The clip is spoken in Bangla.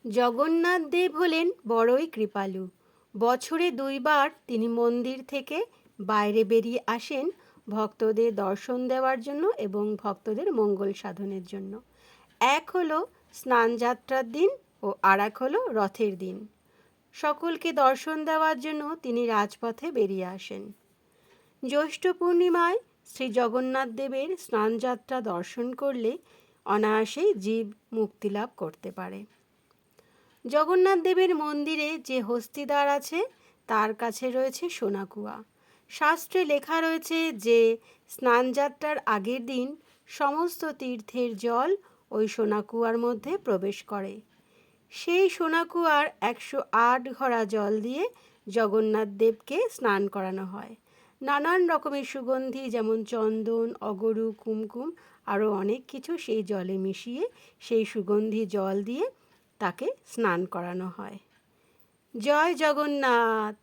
জগন্নাথ দেব হলেন বড়ই কৃপালু। বছরে ২ বার তিনি মন্দির থেকে বাইরে বেরিয়ে আসেন ভক্তদের দর্শন দেওয়ার জন্য এবং ভক্তদের মঙ্গল সাধনের জন্য। এক হলো স্নানযাত্রার দিন ও আর এক হলো রথের দিন। সকলকে দর্শন দেওয়ার জন্য তিনি রাজপথে বেরিয়ে আসেন। জ্যৈষ্ঠ পূর্ণিমায় শ্রী জগন্নাথ দেবের স্নানযাত্রা দর্শন করলে অনায়াসেই জীব মুক্তিলাভ করতে পারে। জগন্নাথ দেবের মন্দিরে যে হস্তিদ্বার আছে তার কাছে রয়েছে সোনাকুয়া। শাস্ত্রে লেখা রয়েছে যে স্নানযাত্রার আগের দিন সমস্ত তীর্থের জল ওই সোনাকুয়ার মধ্যে প্রবেশ করে। সেই সোনাকুয়ার ১০৮ ঘড়া জল দিয়ে জগন্নাথ দেবকে স্নান করানো হয়। নানান রকমের সুগন্ধি যেমন চন্দন, অগরু, কুমকুম আরও অনেক কিছু সেই জলে মিশিয়ে সেই সুগন্ধি জল দিয়ে তাকে স্নান করানো হয়। জয় জগন্নাথ।